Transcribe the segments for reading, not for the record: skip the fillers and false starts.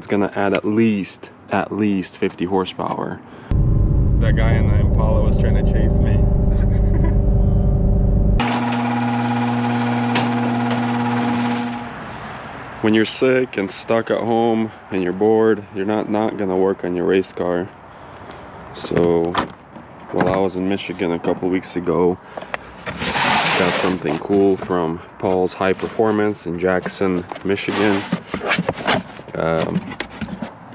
It's gonna add at least 50 horsepower. That guy in the Impala was trying to chase me. When you're sick and stuck at home and you're bored, you're not gonna work on your race car. So while I was in Michigan a couple weeks ago, got something cool from Paul's High Performance in Jackson, Michigan.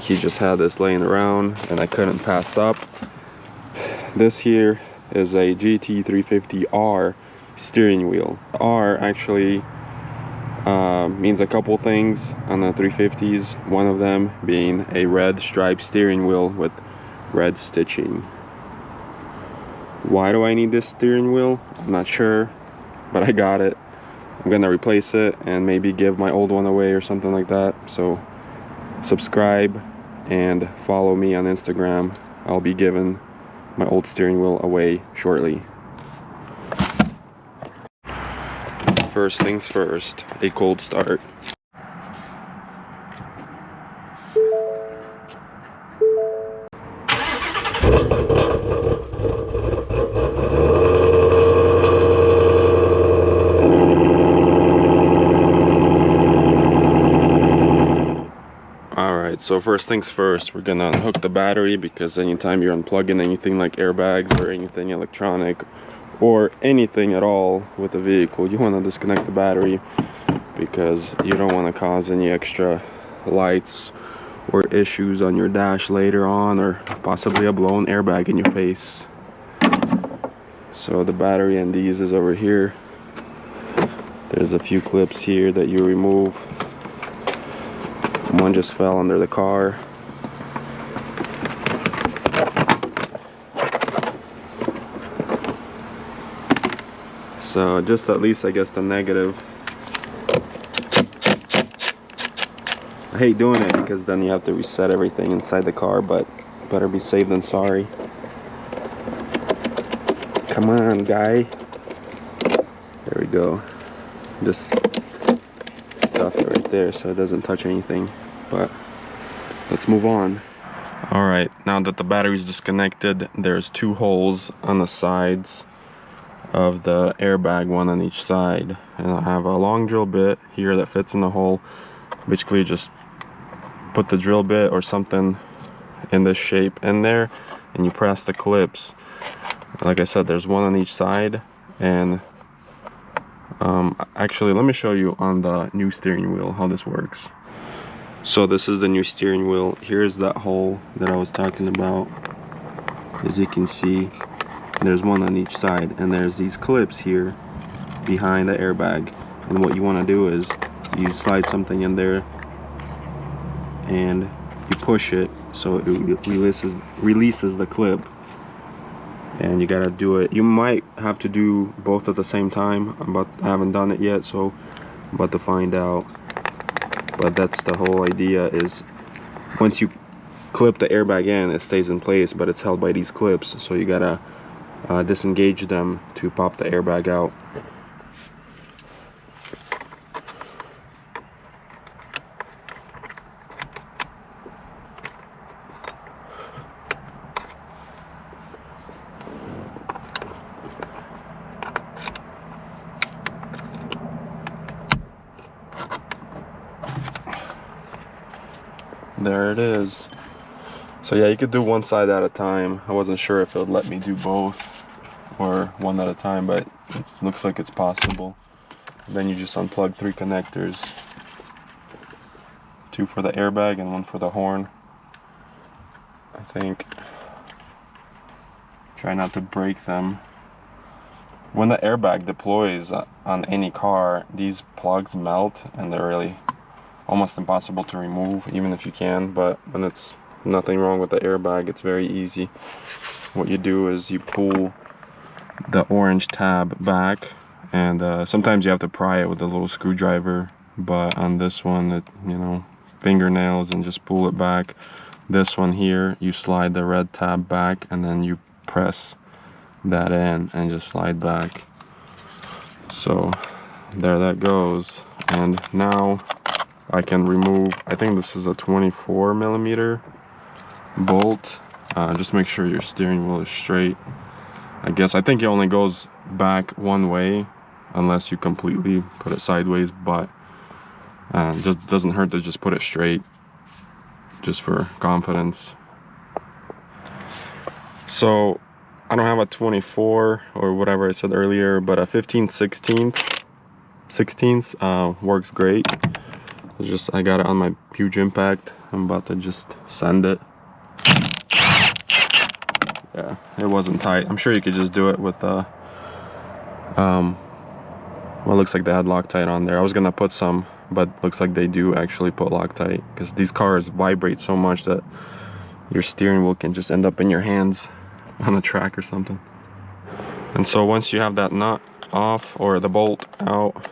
He just had this laying around and I couldn't pass up. This here is a GT350R steering wheel. R actually means a couple things on the 350s, one of them being a red striped steering wheel with red stitching. Why do I need this steering wheel? I'm not sure, but I got it. I'm gonna replace it and maybe give my old one away or something like that. So subscribe and follow me on Instagram. I'll be giving my old steering wheel away shortly. First things first, a cold start. Alright, so first things first, we're gonna unhook the battery, because anytime you're unplugging anything like airbags or anything electronic or anything at all with the vehicle, you want to disconnect the battery, because you don't want to cause any extra lights or issues on your dash later on, or possibly a blown airbag in your face. So the battery and these is over here. There's a few clips here that you remove. One just fell under the car. So just at least I guess the negative. I hate doing it because then you have to reset everything inside the car, but better be safe than sorry. Come on, guy. There we go. Just stuff it right there so it doesn't touch anything. But let's move on. Alright, now that the battery is disconnected, there's two holes on the sides of the airbag, one on each side, and I have a long drill bit here that fits in the hole. Basically just put the drill bit or something in this shape in there, and you press the clips. Like I said, there's one on each side, and actually let me show you on the new steering wheel how this works. So this is the new steering wheel. Here's that hole that I was talking about. As you can see, there's one on each side, and there's these clips here behind the airbag. And what you want to do is you slide something in there and you push it so it releases the clip, and you gotta do it. You might have to do both at the same time, but I haven't done it yet, so I'm about to find out. But that's the whole idea, is once you clip the airbag in, it stays in place, but it's held by these clips, so you gotta disengage them to pop the airbag out. There it is. So yeah, you could do one side at a time. I wasn't sure if it would let me do both or one at a time, but it looks like it's possible. Then you just unplug 3 connectors, 2 for the airbag and 1 for the horn, I think. Try not to break them. When the airbag deploys on any car, these plugs melt and they're really almost impossible to remove, even if you can. But when it's nothing wrong with the airbag, it's very easy. What you do is you pull the orange tab back, and sometimes you have to pry it with a little screwdriver, but on this one, it, you know, fingernails and just pull it back. This one here, you slide the red tab back and then you press that in and just slide back. So there that goes. And now I can remove, I think this is a 24mm bolt. Just make sure your steering wheel is straight. I guess, I think it only goes back one way unless you completely put it sideways, but just doesn't hurt to just put it straight, just for confidence. So I don't have a 24 or whatever I said earlier, but a 15/16 works great. I got it on my huge impact. I'm about to just send it. Yeah, it wasn't tight. I'm sure you could just do it with well, it looks like they had Loctite on there. I was gonna put some, but looks like they do actually put Loctite, because these cars vibrate so much that your steering wheel can just end up in your hands on the track or something. And so once you have that nut off, or the bolt out,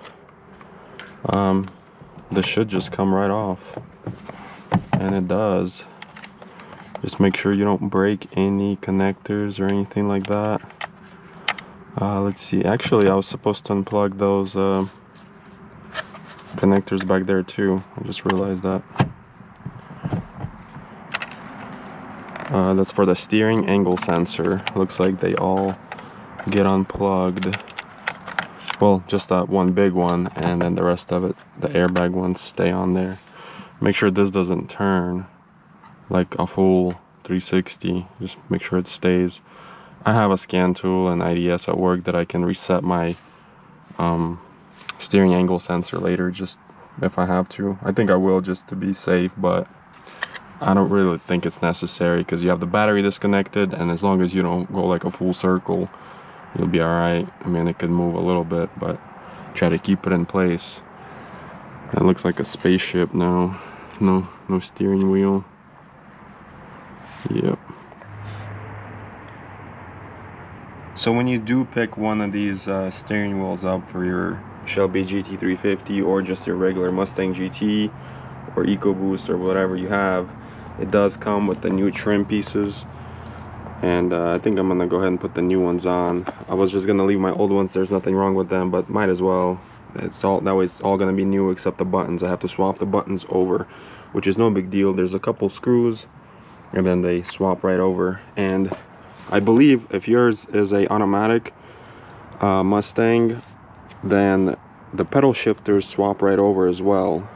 this should just come right off. And it does. Just make sure you don't break any connectors or anything like that. Let's see, actually I was supposed to unplug those connectors back there too. I just realized that. That's for the steering angle sensor. Looks like they all get unplugged. Well, just that one big one, and then the rest of it, the airbag ones, stay on there. Make sure this doesn't turn like a full 360. Just make sure it stays. I have a scan tool and IDS at work that I can reset my steering angle sensor later, just if I have to. I think I will, just to be safe, but I don't really think it's necessary, because you have the battery disconnected, and as long as you don't go like a full circle, you'll be alright. I mean, it could move a little bit, but try to keep it in place. That looks like a spaceship now. No steering wheel. Yep. So when you do pick one of these steering wheels up for your Shelby GT350 or just your regular Mustang GT or EcoBoost or whatever you have, it does come with the new trim pieces, and I think I'm gonna go ahead and put the new ones on. I was just gonna leave my old ones, there's nothing wrong with them, but might as well. It's all, that way it's all gonna be new except the buttons. I have to swap the buttons over, which is no big deal. There's a couple screws and then they swap right over. And I believe if yours is a automatic Mustang, then the pedal shifters swap right over as well.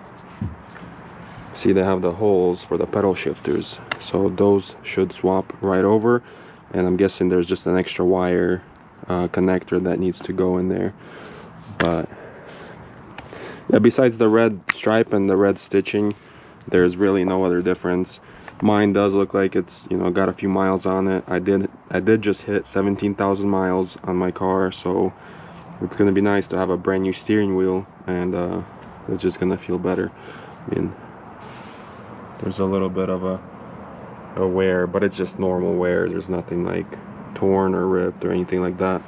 See, they have the holes for the pedal shifters, so those should swap right over. And I'm guessing there's just an extra wire connector that needs to go in there. But yeah, besides the red stripe and the red stitching, there's really no other difference. Mine does look like it's, you know, got a few miles on it. I did just hit 17,000 miles on my car, so it's gonna be nice to have a brand new steering wheel, and it's just gonna feel better. I mean, there's a little bit of a wear, but it's just normal wear. There's nothing like torn or ripped or anything like that.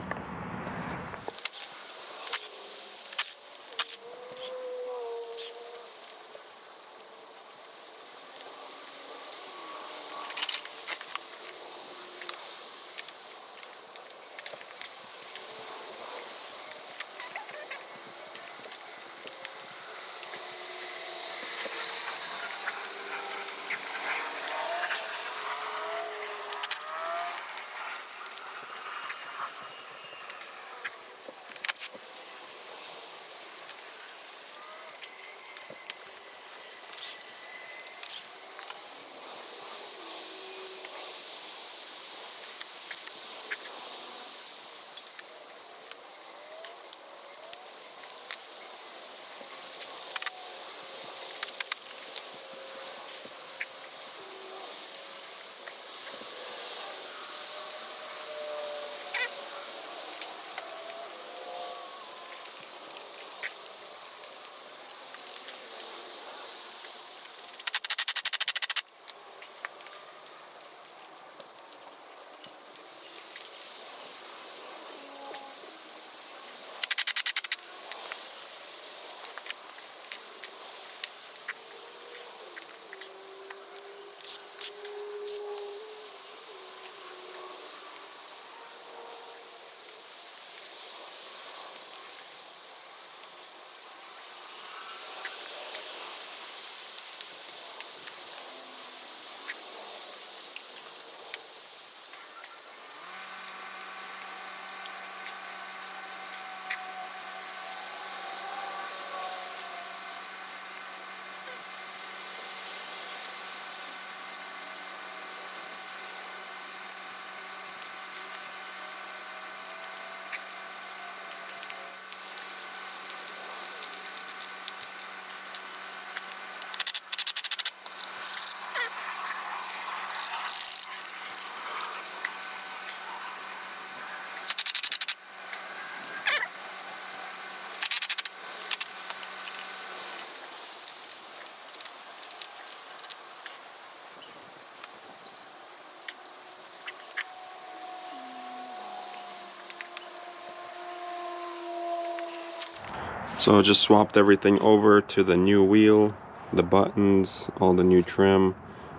So I just swapped everything over to the new wheel. The buttons, all the new trim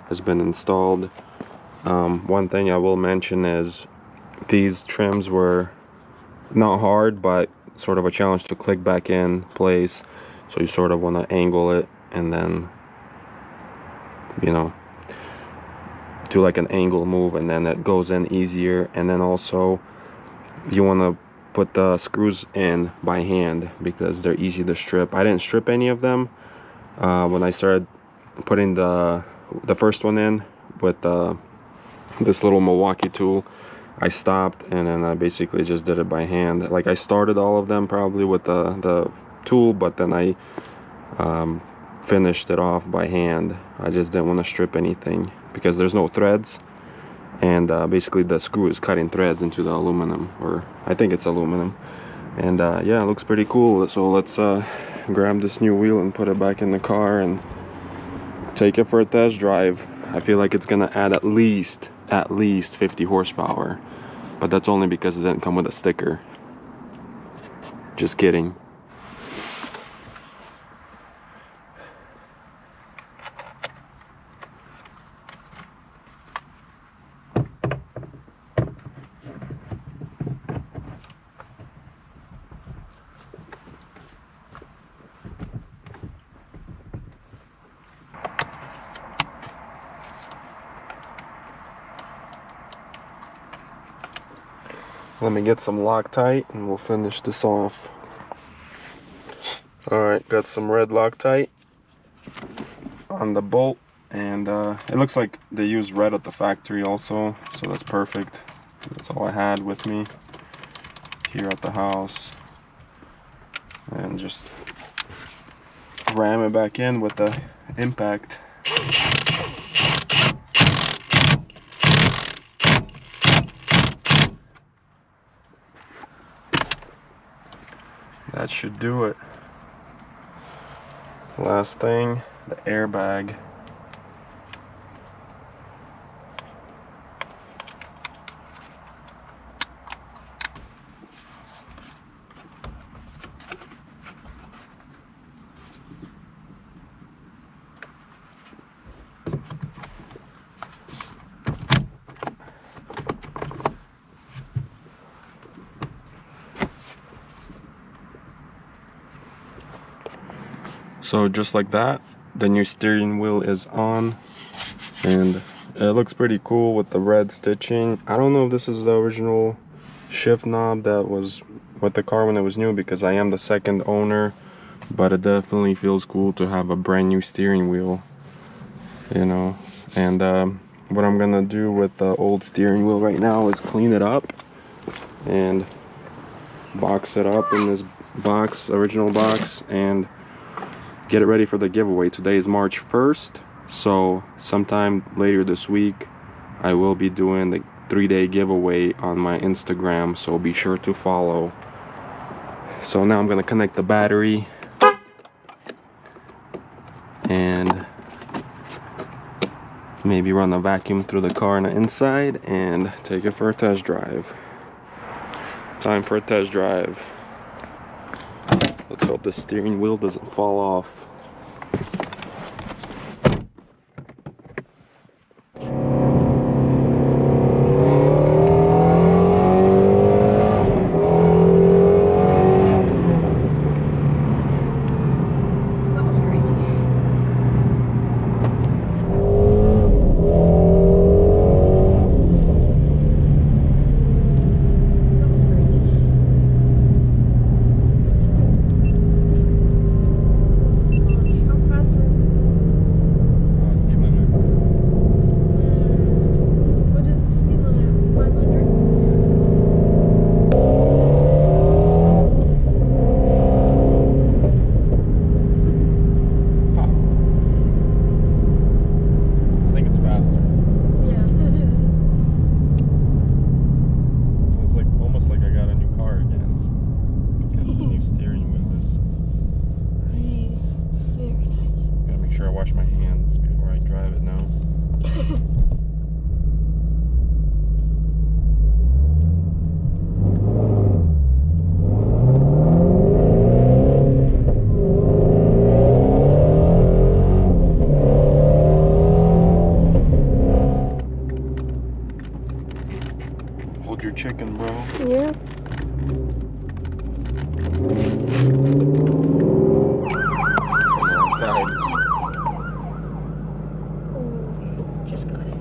has been installed. One thing I will mention is these trims were not hard, but sort of a challenge to click back in place. So you sort of want to angle it and then, you know, do like an angle move, and then it goes in easier. And then also you want to put the screws in by hand because they're easy to strip. I didn't strip any of them when I started putting the first one in with this little Milwaukee tool. I stopped and then I basically just did it by hand. Like I started all of them probably with the tool, but then I finished it off by hand. I just didn't want to strip anything because there's no threads, and basically the screw is cutting threads into the aluminum, or I think it's aluminum. And yeah, it looks pretty cool. So let's grab this new wheel and put it back in the car and take it for a test drive. I feel like it's gonna add at least 50 horsepower, but that's only because it didn't come with a sticker. Just kidding. Let me get some Loctite and we'll finish this off. Alright, got some red Loctite on the bolt, and it looks like they use red at the factory also, so that's perfect. That's all I had with me here at the house. And just ram it back in with the impact. That should do it. Last thing, the airbag. So just like that, the new steering wheel is on, and it looks pretty cool with the red stitching. I don't know if this is the original shift knob that was with the car when it was new, because I am the second owner, but it definitely feels cool to have a brand new steering wheel, you know. And what I'm gonna do with the old steering wheel right now is clean it up and box it up in this box, original box, and get it ready for the giveaway. Today is March 1st, so sometime later this week I will be doing the 3-day giveaway on my Instagram, so be sure to follow. So now I'm gonna connect the battery and maybe run a vacuum through the car on the inside and take it for a test drive. Time for a test drive. Let's hope the steering wheel doesn't fall off. chicken, bro. Yeah. Inside. Just got it.